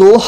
2